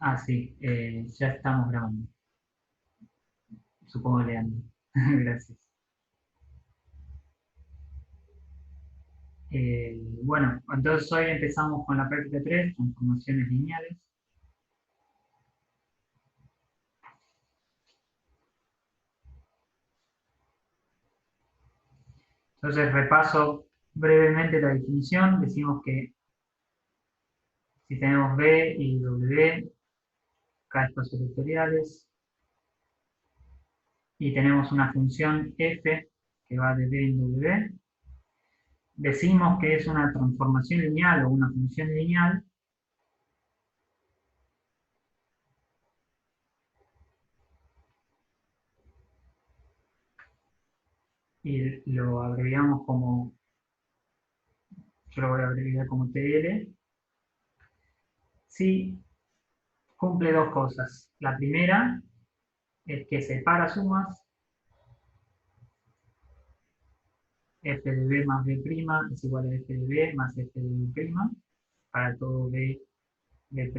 Ah, sí, ya estamos grabando. Supongo, Leandro. Gracias. Bueno, entonces hoy empezamos con la práctica 3, transformaciones lineales. Entonces repaso brevemente la definición. Decimos que si tenemos B y W, K espacios vectoriales, y tenemos una función f que va de B en W, decimos que es una transformación lineal o una función lineal y lo abreviamos como, yo lo voy a abreviar como TL, si cumple dos cosas. La primera es que separa sumas, f de b más b' es igual a f de b más f de b', para todo b, b'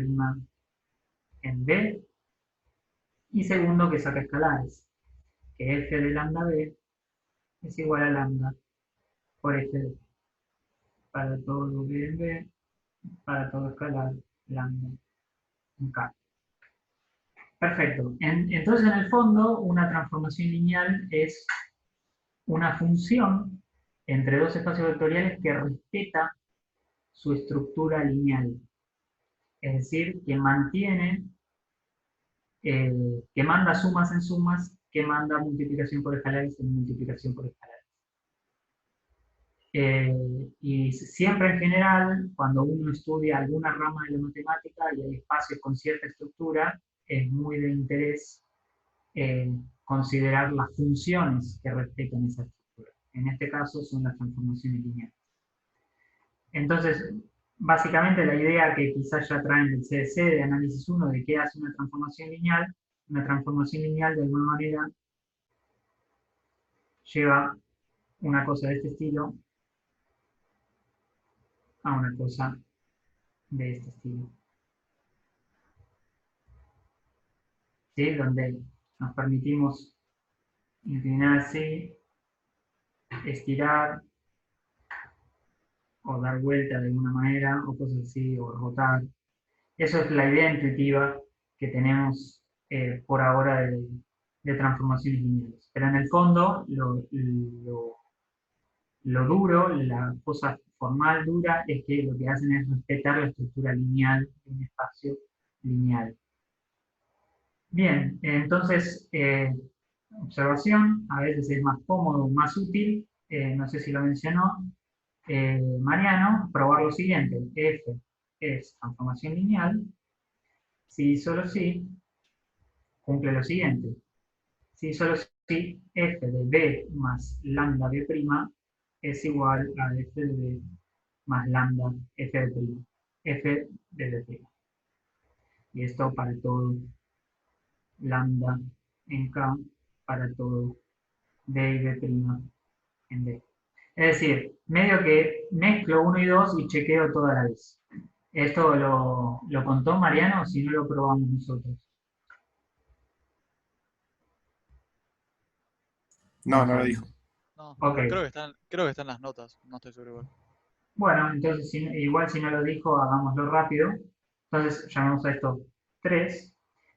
en b. Y segundo, que saca escalares, que f de lambda b es igual a lambda por f de b, para todo b en b, para todo escalar lambda en k. Perfecto. Entonces, en el fondo, una transformación lineal es una función entre dos espacios vectoriales que respeta su estructura lineal. Es decir, que mantiene, que manda sumas en sumas, que manda multiplicación por escalares en multiplicación por escalares. Y siempre en general, cuando uno estudia alguna rama de la matemática y hay espacios con cierta estructura, es muy de interés considerar las funciones que respetan esa estructura. En este caso son las transformaciones lineales. Entonces, básicamente la idea que quizás ya traen del CDC, de análisis 1, de qué hace una transformación lineal de alguna manera lleva una cosa de este estilo a una cosa de este estilo. ¿Sí? Donde nos permitimos inclinar así, estirar, o dar vuelta de alguna manera, o cosas así, o rotar. Eso es la idea intuitiva que tenemos por ahora de transformaciones lineales. Pero en el fondo, lo duro, la cosa formal dura, es que lo que hacen es respetar la estructura lineal de un espacio lineal. Bien, entonces, observación, a veces es más cómodo, más útil, no sé si lo mencionó Mariano, probar lo siguiente: f es transformación lineal, si y solo si cumple lo siguiente: si solo si f de b más lambda b' es igual a f de b más lambda f de b', f de b'. Y esto para todo lambda en k, para todo d y b' en d. Es decir, medio que mezclo 1 y 2 y chequeo toda la vez. ¿Esto lo contó Mariano o si no lo probamos nosotros? No, No no lo dijo. sabemos. No, Ok. creo que están las notas, no estoy seguro igual. Bueno, entonces igual si no lo dijo, hagámoslo rápido. Entonces llamamos a esto 3.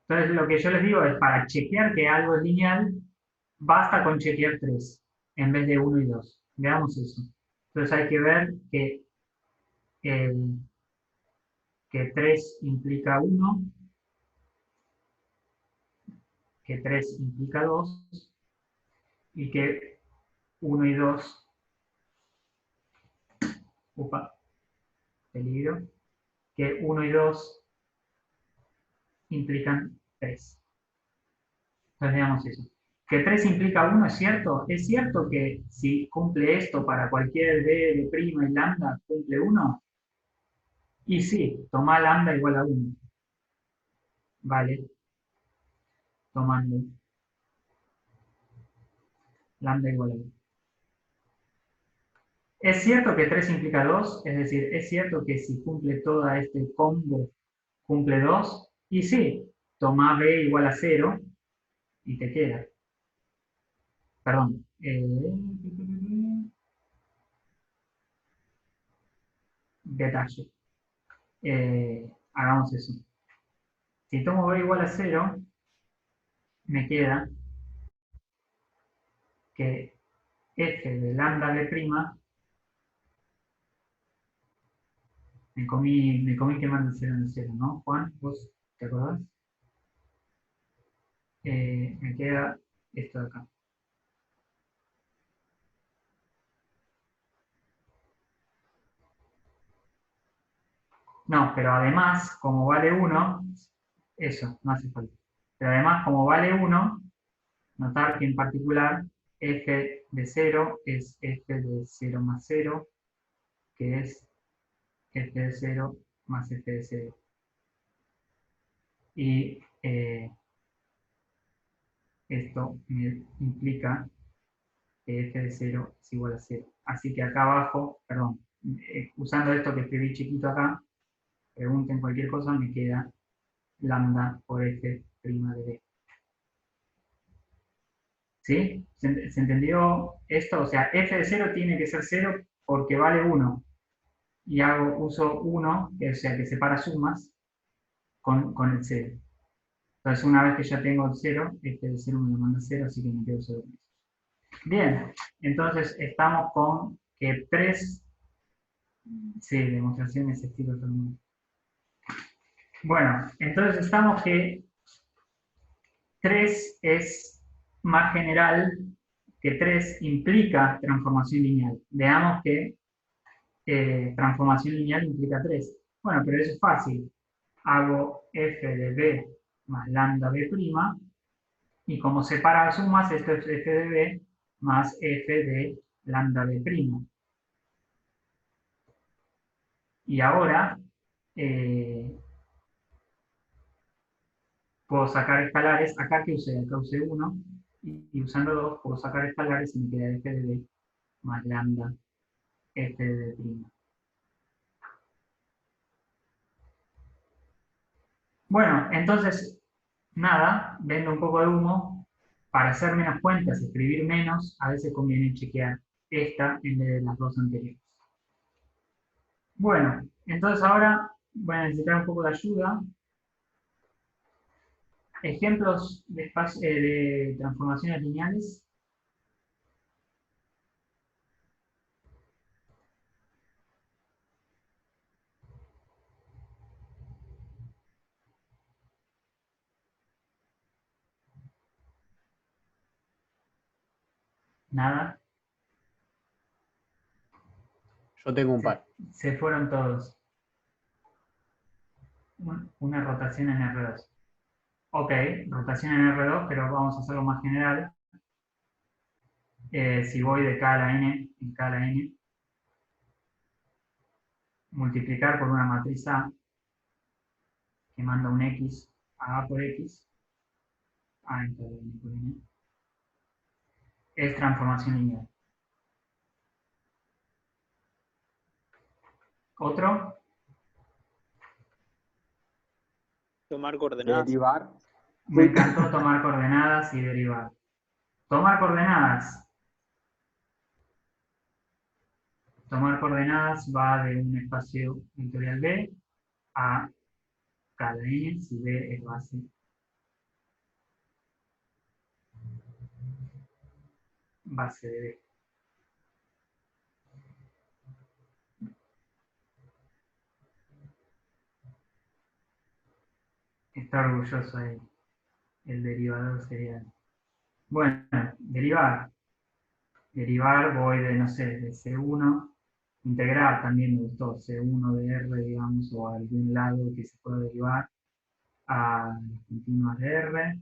Entonces lo que yo les digo es, para chequear que algo es lineal, basta con chequear 3 en vez de 1 y 2. Veamos eso. Entonces hay que ver eh, que 3 implica 1, que 3 implica 2 y que 1 y 2, upa, peligro, que 1 y 2 implican 3. Entonces veamos eso. Que 3 implica 1, ¿es cierto? ¿Es cierto que si cumple esto para cualquier b de prima y lambda, cumple 1? Y sí, toma lambda igual a 1. Vale, tomando lambda igual a 1. ¿Es cierto que 3 implica 2? Es decir, ¿es cierto que si cumple todo este combo cumple 2, y sí, toma b igual a 0 y te queda. Perdón. Detalle. Hagamos eso. Si tomo b igual a 0, me queda que f de lambda b', me comí quemando el 0 en el 0, ¿no, Juan? ¿Vos te acordás? Me queda esto de acá. No, pero además, como vale 1, eso, no hace falta. Pero además, como vale 1, notar que en particular f de 0 es f de 0 más 0, que es f de 0 más f de 0. Y esto me implica que f de 0 es igual a 0. Así que acá abajo, perdón, usando esto que escribí chiquito acá, pregunten cualquier cosa, me queda lambda por f' de b. ¿Sí? ¿Se entendió esto? O sea, f de 0 tiene que ser 0 porque vale 1. Y uso 1, o sea, que separa sumas con el 0. Entonces, una vez que ya tengo el 0, f de 0 me lo manda 0, así que me quedo 0 con eso. Bien, entonces estamos con que 3, sí, demostraciones estilo todo el mundo. Bueno, entonces estamos que 3 es más general, que 3 implica transformación lineal. Veamos que transformación lineal implica 3. Bueno, pero eso es fácil. Hago f de b más lambda b', y como separa sumas, esto es f de b más f de lambda b'. Y ahora puedo sacar escalares. Acá que usé, acá usé 1, y usando 2 puedo sacar escalares y me queda f de b más lambda f de b'. Bueno, entonces, nada, vendo un poco de humo. Para hacer menos cuentas, escribir menos, a veces conviene chequear esta en vez de las dos anteriores. Bueno, entonces ahora voy a necesitar un poco de ayuda. Ejemplos de transformaciones lineales. Nada. Yo tengo un par. Se fueron todos. Una rotación en R2. Ok, rotación en R2, pero vamos a hacerlo más general. Si voy de K a la N, en K a la N, multiplicar por una matriz A que manda un X a A por X, A en K a la N por N, es transformación lineal. ¿Otro? Tomar coordenadas. Derivar. Me encantó tomar coordenadas y derivar. Tomar coordenadas. Tomar coordenadas va de un espacio vectorial B a K a la N, si B es base de B. Está orgulloso ahí. El derivador serial. Bueno, derivar. Derivar voy de, no sé, de C1. Integrar también me gustó. C1 de R, digamos, o a algún lado que se pueda derivar a las continuas de R.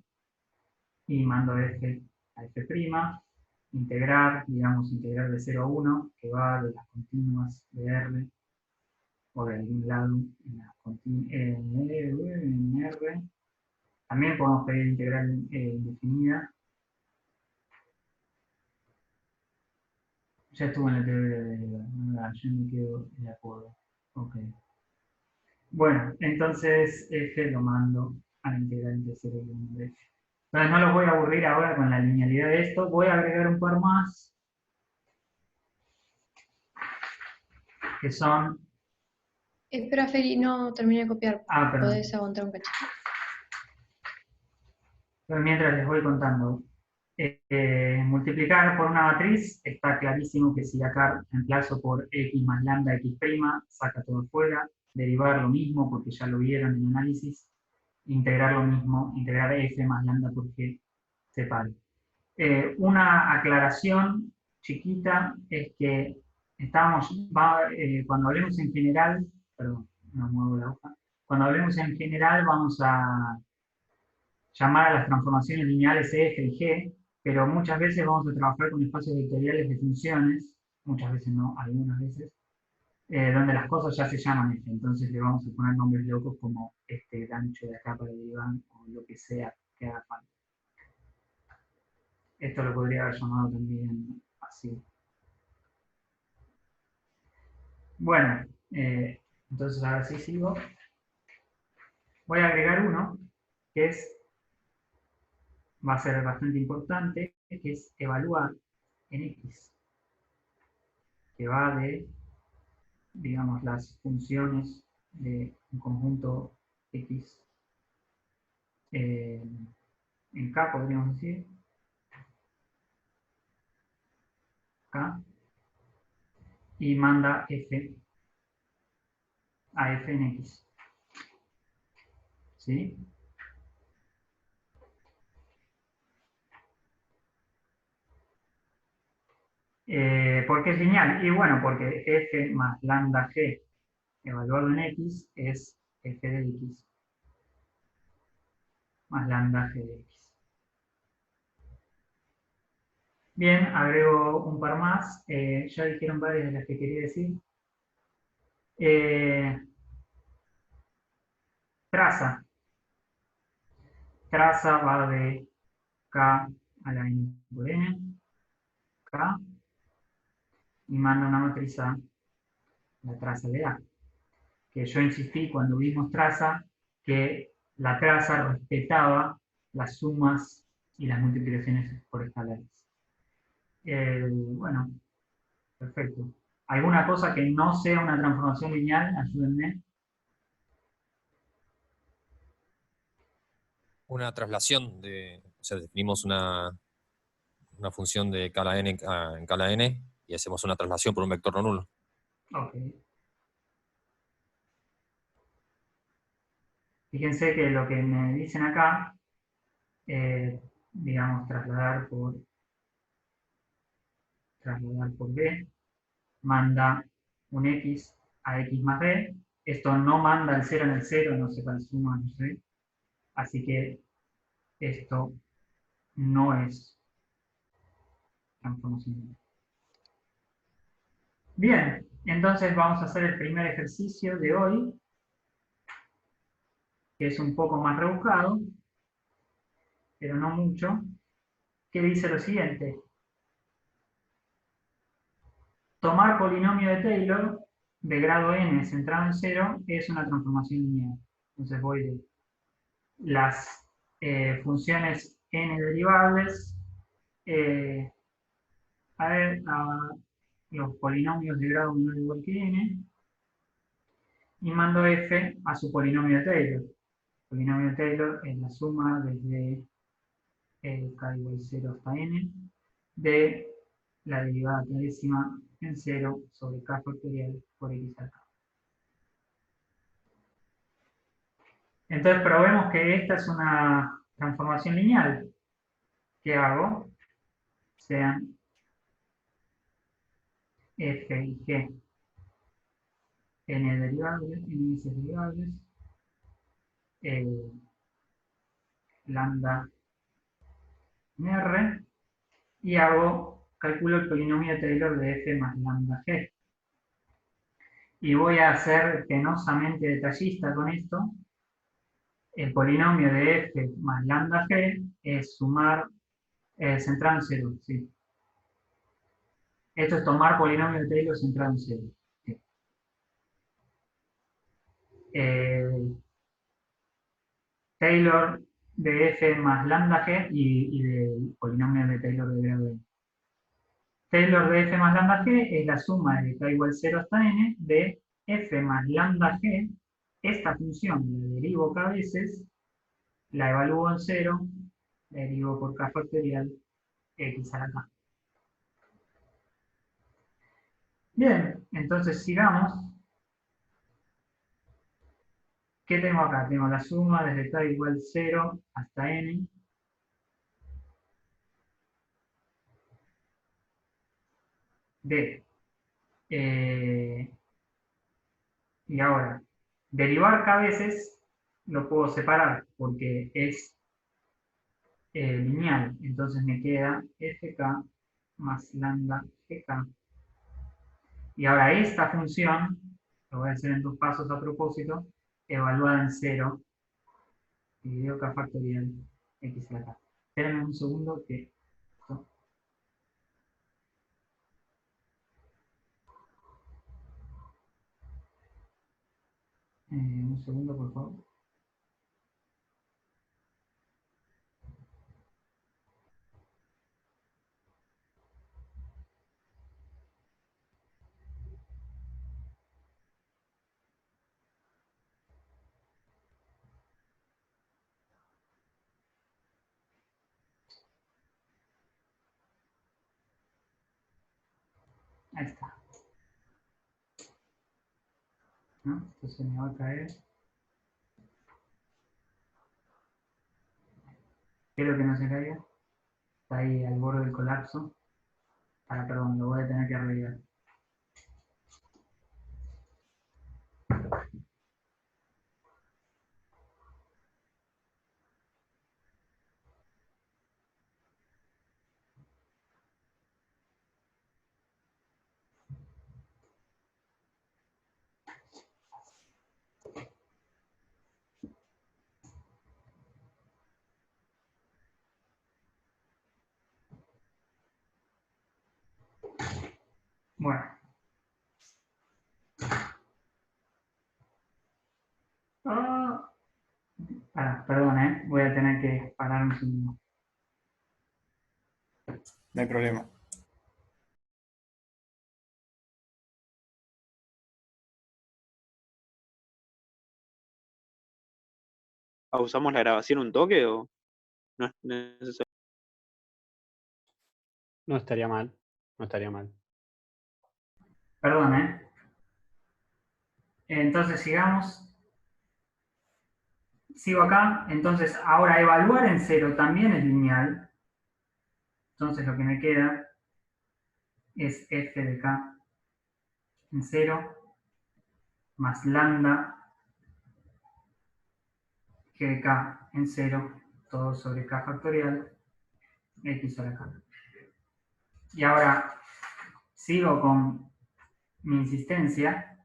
Y mando F a F'. Integrar, digamos, integrar de 0 a 1, que va de las continuas de R, o de algún lado en R. También podemos pedir integral indefinida. Ya estuvo en la teoría de derivadas. Yo me quedo de acuerdo. Ok. Bueno, entonces F lo mando a la integral entre 0 y 1 de F. Entonces no los voy a aburrir ahora con la linealidad de esto. Voy a agregar un par más, que son... Espera, Feli, no terminé de copiar. Ah, perdón. Podés aguantar un cachito. Entonces, mientras les voy contando. Multiplicar por una matriz, está clarísimo que si acá reemplazo por x más lambda x', saca todo afuera. Derivar lo mismo, porque ya lo vieron en análisis. Integrar lo mismo, integrar f más lambda por g separe. Una aclaración chiquita es que cuando hablemos en general, perdón, no muevo la hoja, cuando hablemos en general vamos a llamar a las transformaciones lineales f y g, pero muchas veces vamos a trabajar con espacios vectoriales de funciones, muchas veces no, algunas veces, donde las cosas ya se llaman f, entonces le vamos a poner nombres locos como este gancho de acá para derivar o lo que sea que haga falta. Esto lo podría haber llamado también así. Bueno, entonces ahora sí sigo. Voy a agregar uno que va a ser bastante importante, que es evaluar en X, que va de, digamos, las funciones de un conjunto X en K, podríamos decir, K, y manda F a F en X. ¿Sí? ¿Por qué es lineal? Y bueno, porque F más lambda G evaluado en X es F de X más lambda G de X. Bien, agrego un par más. Ya dijeron varias de las que quería decir. Traza. Traza va de K a la N por N. K. Y manda una matriz A, la traza de A. Que yo insistí cuando vimos traza, que la traza respetaba las sumas y las multiplicaciones por escalares. Bueno, perfecto. ¿Alguna cosa que no sea una transformación lineal? Ayúdenme. Una traslación o sea, definimos una función de k a la n en k a la n y hacemos una traslación por un vector no nulo. Ok. Fíjense que lo que me dicen acá, digamos, trasladar por B, manda un X a X más B. Esto no manda el 0 en el 0, no se suma, no sé. Así que esto no es transformación. Bien, entonces vamos a hacer el primer ejercicio de hoy, que es un poco más rebuscado, pero no mucho, que dice lo siguiente. Tomar polinomio de Taylor de grado n centrado en 0 es una transformación lineal. Entonces voy de las funciones n derivables a los polinomios de grado menor o igual que n y mando f a su polinomio de Taylor. El polinomio de Taylor es la suma desde k igual 0 hasta n de la derivada clarísima en 0 sobre k factorial por x a k. Entonces probemos que esta es una transformación lineal. ¿Qué hago? Sean f y g n derivables, n índices derivables, lambda en R, y calculo el polinomio de Taylor de f más lambda g. Y voy a ser penosamente detallista con esto. El polinomio de f más lambda g es sumar, centrado en 0, sí. Esto es tomar polinomio de Taylor centrado en 0. Sí. Taylor de f más lambda g y del polinomio de Taylor de grado n. Taylor de f más lambda g es la suma de k igual 0 hasta n de f más lambda g. Esta función la derivo k veces, la evalúo en 0, la derivo por k factorial x a la k. Bien, entonces sigamos. ¿Qué tengo acá? Tengo la suma desde k igual 0 hasta n. De. Y ahora, derivar k veces lo puedo separar porque es lineal. Entonces me queda fk más lambda gk. Y ahora esta función, lo voy a hacer en 2 pasos a propósito, evaluada en 0, dividido k factorial x a la k. Espérenme un segundo que... un segundo, por favor. Ahí está. ¿No? Esto se me va a caer. Espero que no se caiga. Está ahí al borde del colapso. Ah, perdón, lo voy a tener que arreglar. Bueno. Perdón, voy a tener que parar un segundo. No hay problema. ¿Pausamos la grabación un toque o no es necesario? No estaría mal. No estaría mal. Perdón, Entonces sigamos. Sigo acá. Entonces, ahora evaluar en 0 también es lineal. Entonces lo que me queda es f de k en 0 más lambda g de k en 0, todo sobre k factorial, x a la k. Y ahora sigo con mi insistencia.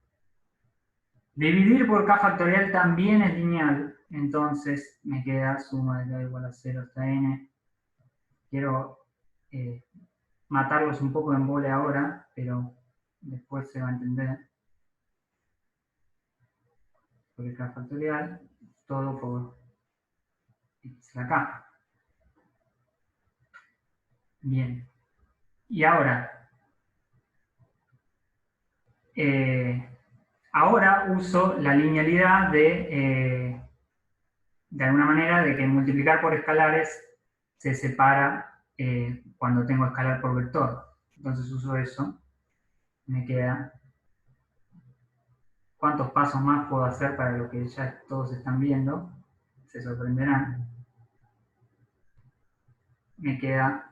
Dividir por k factorial también es lineal, entonces me queda suma de k igual a 0 hasta n. Quiero matarlos un poco de embole ahora, pero después se va a entender. Sobre k factorial, todo por x a la k. Bien. Y ahora, ahora uso la linealidad de alguna manera, de que multiplicar por escalares se separa cuando tengo escalar por vector. Entonces uso eso. Me queda... ¿Cuántos pasos más puedo hacer para lo que ya todos están viendo? Se sorprenderán. Me queda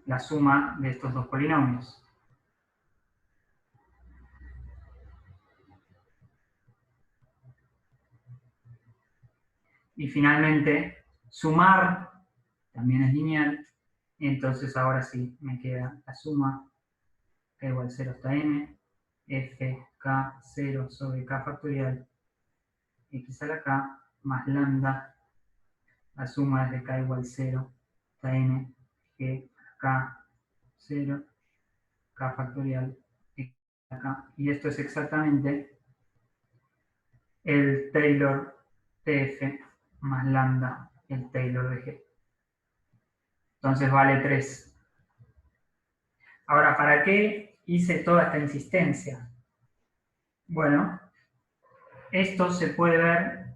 la suma de estos dos polinomios. Y finalmente, sumar también es lineal. Entonces ahora sí me queda la suma k igual 0 hasta n, f k 0 sobre k factorial x a la k más lambda, la suma es de k igual 0 hasta n, g k 0, k factorial x a la k. Y esto es exactamente el Taylor de F más lambda el Taylor de G. Entonces vale 3. Ahora, ¿para qué hice toda esta insistencia? Bueno, esto se puede ver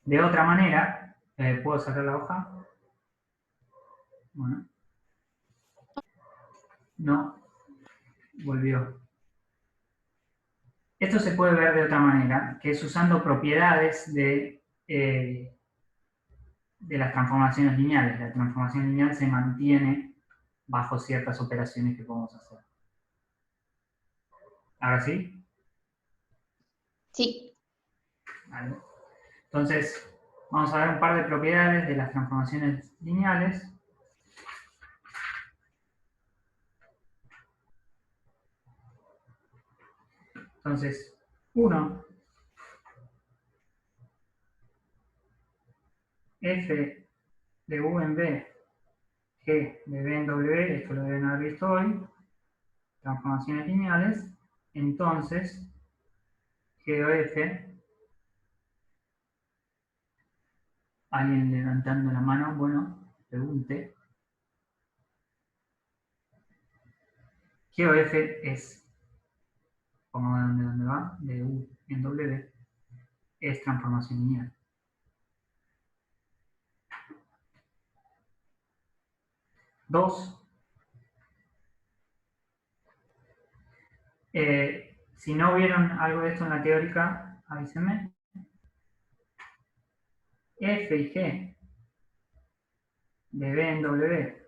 de otra manera. ¿Puedo sacar la hoja? Bueno. No, volvió. Esto se puede ver de otra manera, que es usando propiedades de las transformaciones lineales. La transformación lineal se mantiene bajo ciertas operaciones que podemos hacer. ¿Ahora sí? Sí. Vale. Entonces, vamos a ver un par de propiedades de las transformaciones lineales. Entonces, 1, f de u en b, g de b en w, esto lo deben haber visto hoy, transformaciones lineales, entonces, g o f, alguien levantando la mano, bueno, pregunte, g o f es, como de dónde va, de u en w, es transformación lineal. Dos, si no vieron algo de esto en la teórica, avísenme. F y G de B en W,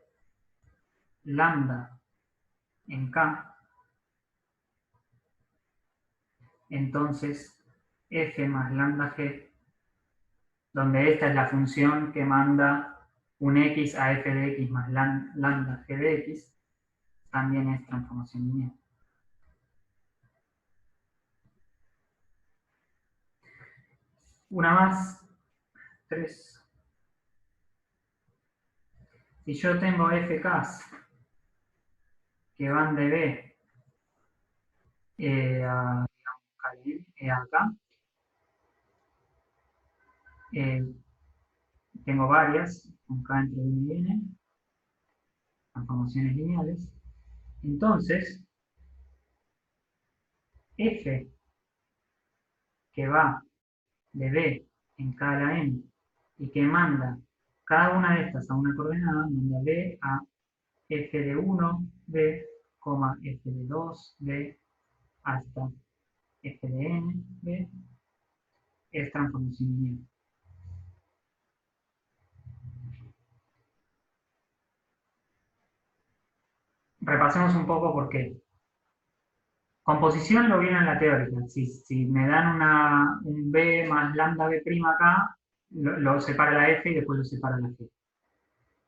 lambda en K, entonces F más lambda G, donde esta es la función que manda un X a F de X más lambda G de X, también es transformación lineal. Una más, 3. Si yo tengo FKs que van de B a, acá, tengo varias, con K entre 1 y N, transformaciones lineales. Entonces, F que va de B en K a la N y que manda cada una de estas a una coordenada, manda B a F de 1, B, F de 2, B, hasta F de N, B, es transformación lineal. Repasemos un poco por qué. Composición lo vieron en la teórica. Si me dan un B más lambda B' acá, lo separa la F y después lo separa la G.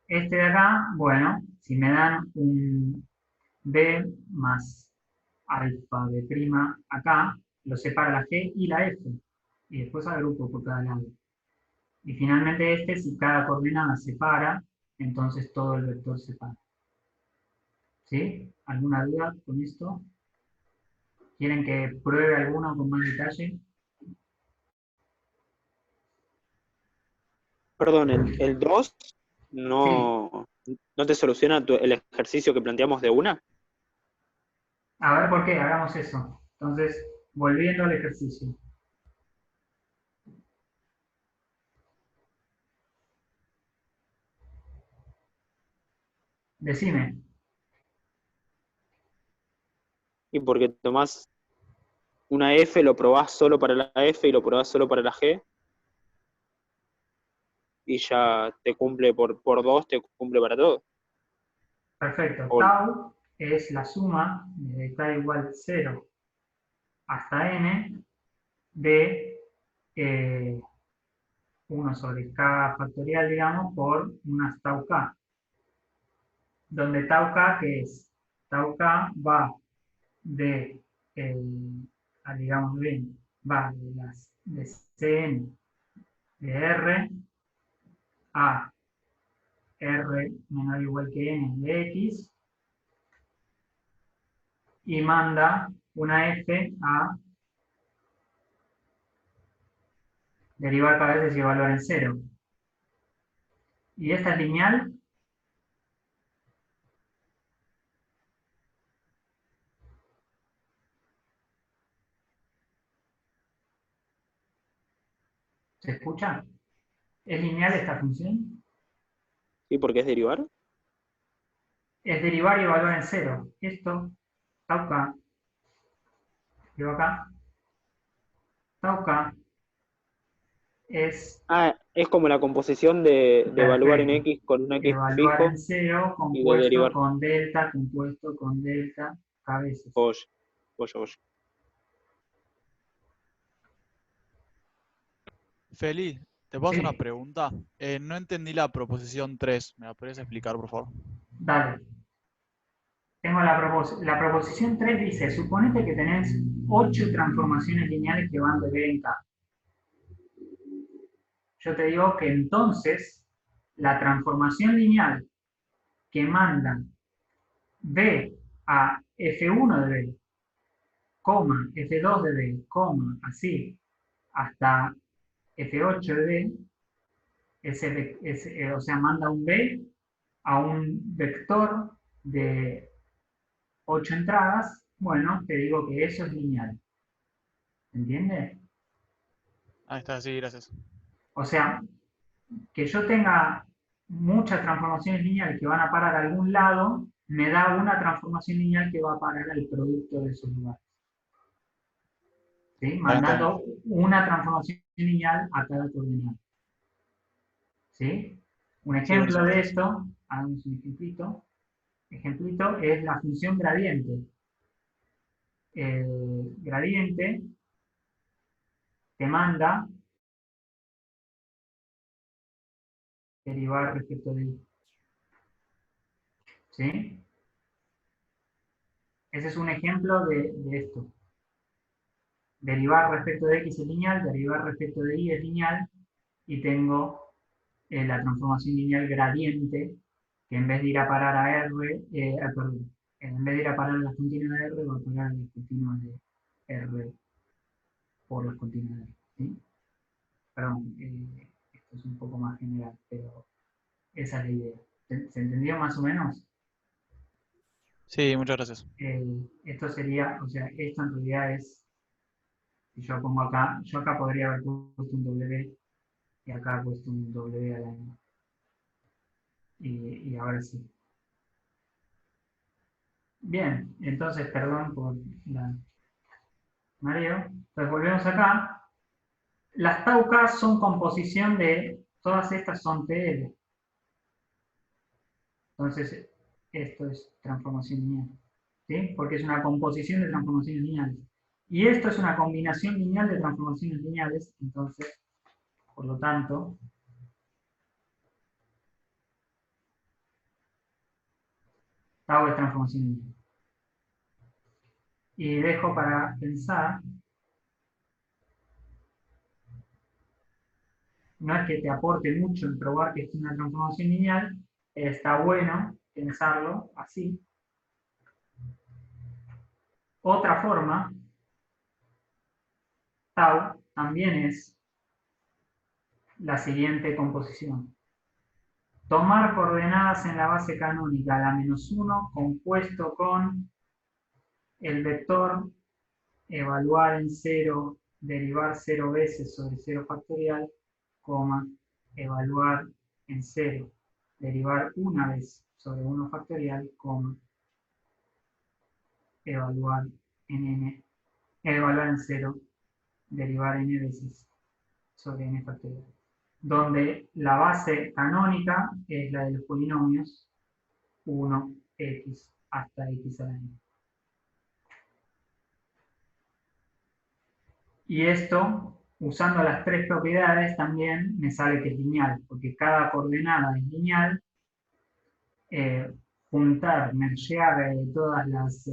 Este de acá, bueno, si me dan un B más alfa B' acá, lo separa la G y la F. Y después agrupo por cada lado. Y finalmente este, si cada coordenada separa, entonces todo el vector separa. ¿Sí? ¿Alguna duda con esto? ¿Quieren que pruebe alguno con más detalle? Perdón, el 2 Sí. no te soluciona el ejercicio que planteamos de una. A ver por qué, hagamos eso. Entonces, volviendo al ejercicio. Decime. Y porque tomás una F, lo probás solo para la F y lo probás solo para la G. Y ya te cumple por 2, te cumple para todo. Perfecto. O- Tau es la suma desde k igual 0 hasta n de 1 sobre k factorial, digamos, por unas tau k. Donde tau k, ¿qué es? Tau k va de, digamos bien, va de Cn de R a R menor o igual que N de X y manda una F a Derivar cada vez es evaluar en cero. ¿Y esta es lineal? ¿Se escucha? ¿Es lineal esta función? ¿Sí? Porque es derivar. Es derivar y evaluar en cero. Esto, tauca, llevo acá, tauca, es Ah, es como la composición de evaluar en perfecto. X con un X Evaluar fijo en cero, y de compuesto derivar. con delta, compuesto con delta, a veces. Oye, oye, oye. Feli, ¿te puedo hacer una Sí, pregunta? No entendí la proposición 3. ¿Me la podrías explicar, por favor? dale. Tengo la proposición 3 dice, suponete que tenés 8 transformaciones lineales que van de B en K. Yo te digo que entonces la transformación lineal que manda B a F1 de B, coma, F2 de B, coma, así, hasta F8 de B, o sea, manda un B a un vector de 8 entradas, bueno, te digo que eso es lineal. ¿Entiendes? Ahí está, sí, gracias. O sea, que yo tenga muchas transformaciones lineales que van a parar a algún lado, me da una transformación lineal que va a parar al producto de esos lugares. ¿Sí? Ahora entendí. Mandando una transformación lineal a cada coordenada. ¿Sí? Un Sí, ejemplo buenísimo. de esto, hagamos un ejemplito. Ejemplito es la función gradiente. El gradiente te manda derivar respecto de y. ¿Sí? Ese es un ejemplo de esto. Derivar respecto de x es lineal, derivar respecto de y es lineal, y tengo la transformación lineal gradiente, que en vez de ir a parar a R, perdón, en vez de ir a parar a las continuas de R, va a parar a las continuas de R por las continuas de R. ¿Sí? Perdón, esto es un poco más general, pero esa es la idea. ¿Se entendió más o menos? Sí, muchas gracias. Esto sería, o sea, esto en realidad es, si yo pongo acá, yo acá podría haber puesto un W y acá he puesto un W a la N. Y ahora sí. Bien, entonces, perdón por la mareo. Entonces, volvemos acá. Las taucas son composición de, todas estas son TL. Entonces, esto es transformación lineal. ¿Sí? Porque es una composición de transformaciones lineales. Y esto es una combinación lineal de transformaciones lineales. Entonces, por lo tanto, tau es transformación lineal. Y dejo para pensar, no es que te aporte mucho en probar que es una transformación lineal, está bueno pensarlo así. Otra forma, tau, también es la siguiente composición. Tomar coordenadas en la base canónica, la -1, compuesto con el vector evaluar en 0, derivar 0 veces sobre 0 factorial, coma, evaluar en 0, derivar una vez sobre 1 factorial, coma, evaluar en n, evaluar en 0, derivar n veces sobre n factorial. Donde la base canónica es la de los polinomios 1x hasta x a la n. Y esto, usando las tres propiedades, también me sale que es lineal, porque cada coordenada es lineal. Juntar, mergear todas las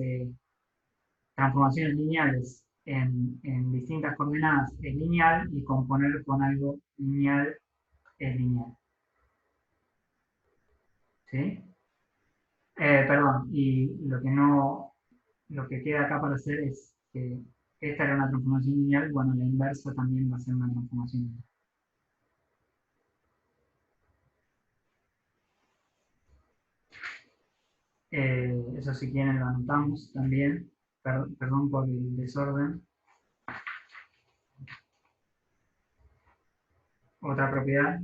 transformaciones lineales en distintas coordenadas es lineal, y componer con algo lineal es lineal. ¿Sí? Perdón, y lo que queda acá para hacer es que esta era una transformación lineal, bueno, la inversa también va a ser una transformación lineal. Eso si quieren lo anotamos también. Perdón por el desorden. Otra propiedad.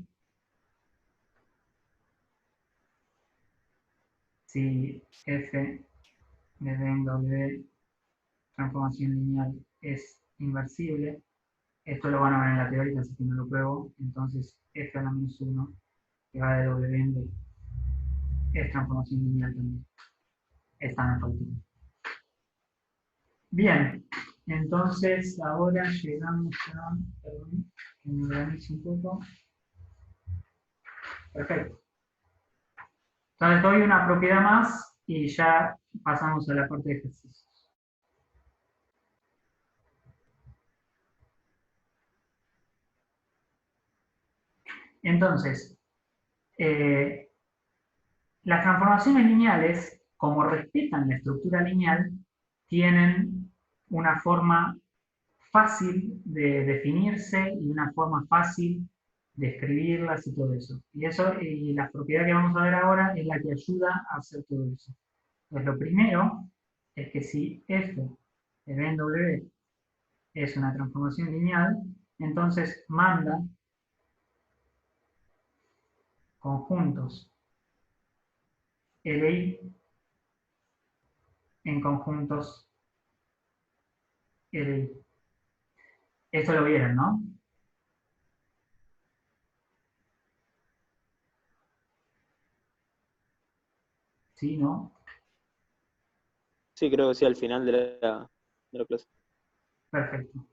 Si f de B en W transformación lineal es inversible, esto lo van a ver en la teórica, así que no lo pruebo. Entonces f a la menos 1 que va de W en B es transformación lineal también. Esta me faltó. Bien, entonces ahora llegamos a... Perdón, que me organice un poco. Perfecto. Entonces doy una propiedad más y ya pasamos a la parte de ejercicios. Entonces, las transformaciones lineales, como respetan la estructura lineal, tienen una forma fácil de definirse y una forma fácil de escribirlas y todo eso. Y la propiedad que vamos a ver ahora es la que ayuda a hacer todo eso. Entonces, lo primero es que si f de B en W es una transformación lineal, entonces manda conjuntos LI en conjuntos LI. Esto lo vieron, ¿no? ¿Sí, no? Sí, creo que sí, al final de la clase. Perfecto.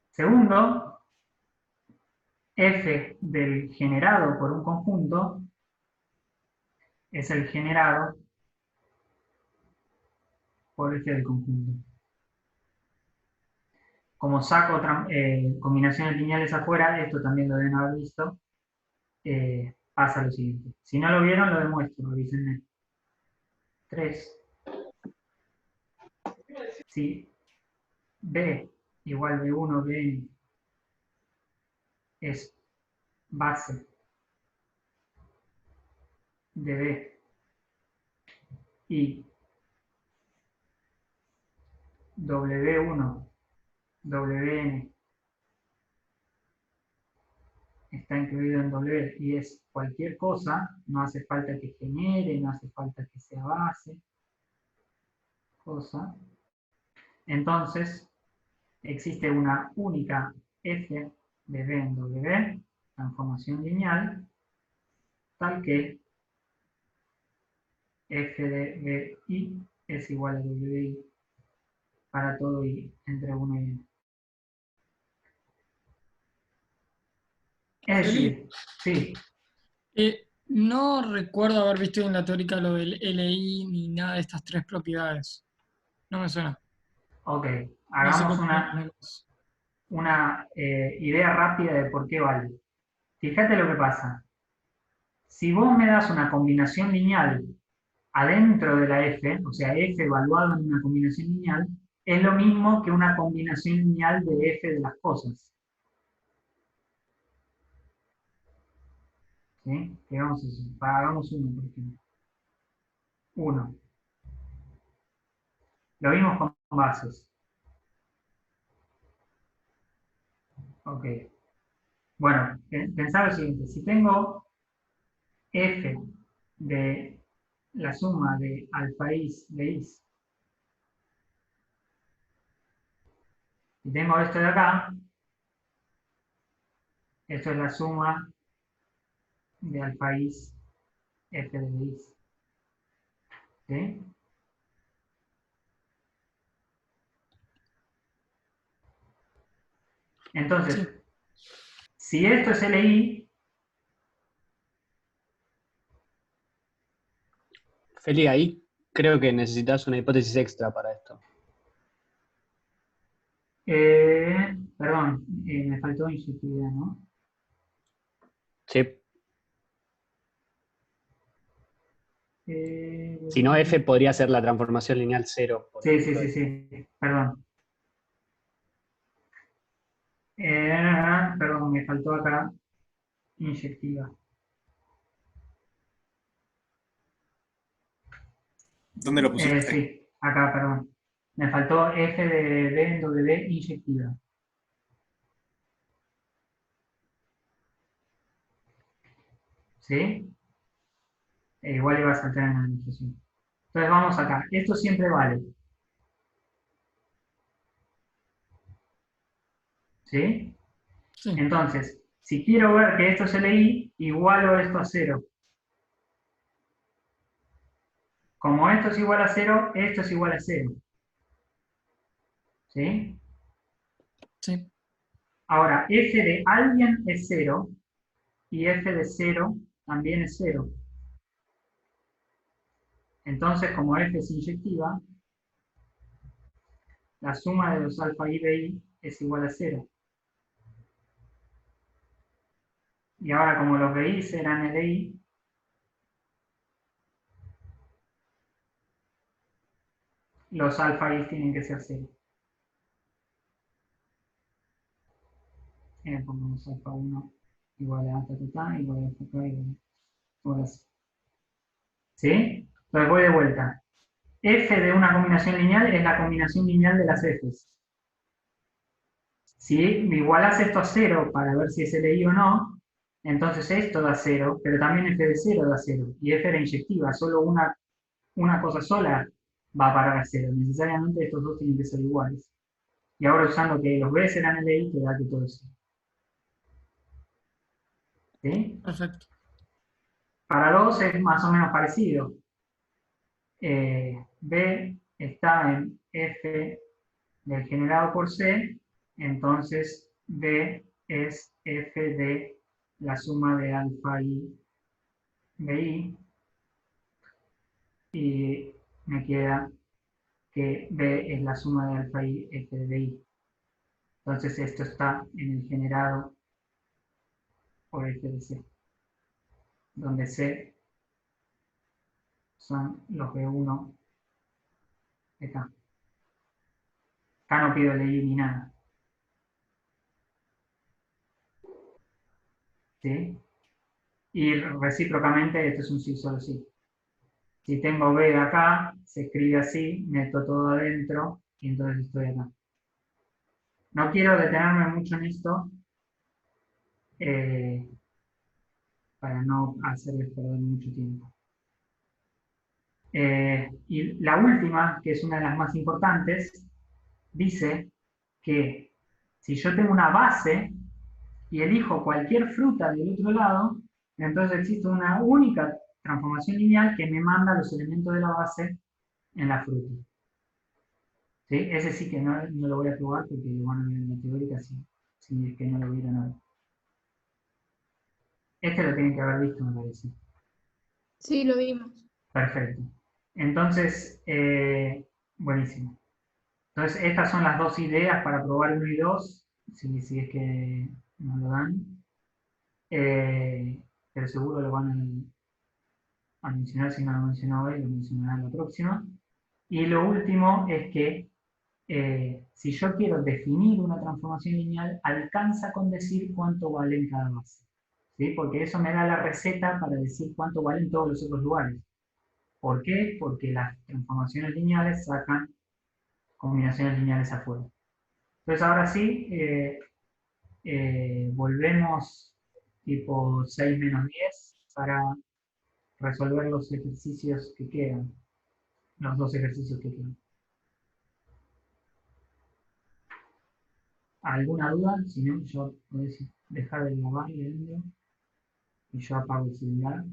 Segundo, f del generado por un conjunto es el generado por f del conjunto. Como saco combinaciones lineales afuera, esto también lo deben haber visto, pasa lo siguiente. Si no lo vieron, lo demuestro, avísenme. 3. Si B igual B1, B es base de B y W1, WN está incluido en W y es cualquier cosa, no hace falta que genere, no hace falta que sea base, cosa. Entonces, existe una única f de B en W, transformación lineal, tal que f de BI es igual a WI para todo I entre 1 y n. Es decir, sí, No recuerdo haber visto en la teórica lo del LI ni nada de estas tres propiedades. No me suena. ok, No sé hagamos cómo una idea rápida de por qué vale. Fíjate lo que pasa. Si vos me das una combinación lineal adentro de la f, o sea, f evaluado en una combinación lineal, es lo mismo que una combinación lineal de f de las cosas. ¿Sí? Hagamos eso. Hagamos uno, por ejemplo. 1. Lo vimos con bases. Ok. Bueno, pensá lo siguiente. Si tengo f de la suma de alfa is de is, y tengo esto de acá, esto es la suma de alfa is f de is. ¿Sí? Entonces, si esto es LI, Feli, ahí creo que necesitas una hipótesis extra para esto. perdón, me faltó inyectividad, ¿no? Sí. Si no, F podría ser la transformación lineal 0. Por Sí, ejemplo. sí, perdón. Perdón, me faltó acá inyectiva. ¿Dónde lo pusiste? Sí, acá, perdón. Me faltó F de B en W inyectiva. ¿Sí? Igual iba a saltar en la administración. Entonces vamos acá. Esto siempre vale. ¿Sí? Sí, Entonces, si quiero ver que esto es LI, igualo esto a 0. Como esto es igual a 0, esto es igual a 0. ¿Sí? sí, Ahora, F de alguien es 0 y F de 0 también es 0. Entonces, como F es inyectiva, la suma de los alfa I de I es igual a 0. Y ahora, como los BI serán LI, los alfa I tienen que ser 0. Pongamos alfa 1 igual a ta, igual a alfa k, igual a 0. ¿Sí? Entonces voy de vuelta. F de una combinación lineal es la combinación lineal de las Fs. Si igualas esto a 0 para ver si es LI o no, entonces esto da 0, pero también F de 0 da 0. Y F era inyectiva, solo una cosa sola va a parar a 0. Necesariamente estos dos tienen que ser iguales. Y ahora usando que los B serán LI, te da que todo es 0. ¿Sí? perfecto. Para 2 es más o menos parecido. B está en F del generado por C, entonces B es F de la suma de alfa I de I, y me queda que B es la suma de alfa I F de I. Entonces esto está en el generado por F de C, donde C son los B1 de K. Acá no pido LI ni nada. ¿Sí? Y recíprocamente esto es un sí solo sí. Si tengo B acá, se escribe así, meto todo adentro y entonces estoy acá. No quiero detenerme mucho en esto eh, para no hacerles perder mucho tiempo. Y la última, que es una de las más importantes, dice que si yo tengo una base y elijo cualquier fruta del otro lado, entonces existe una única transformación lineal que me manda los elementos de la base en la fruta. ¿Sí? Ese sí que no lo voy a probar porque lo van a ver en la teórica si es que no lo vieron hoy. Este lo tienen que haber visto, me parece. Sí, lo vimos. Perfecto. Entonces, buenísimo. Entonces, estas son las dos ideas para probar 1 y 2, si es que nos lo dan. Pero seguro lo van a mencionar, si no lo mencionó hoy, lo mencionarán la próxima. Y lo último es que si yo quiero definir una transformación lineal, alcanza con decir cuánto vale en cada base. ¿Sí? Porque eso me da la receta para decir cuánto vale en todos los otros lugares. ¿Por qué? Porque las transformaciones lineales sacan combinaciones lineales afuera. Entonces ahora sí, volvemos tipo 6 menos 10 para resolver los ejercicios que quedan, los dos ejercicios que quedan. ¿Alguna duda? Si no, yo puedo dejar de grabar y yo apago el celular.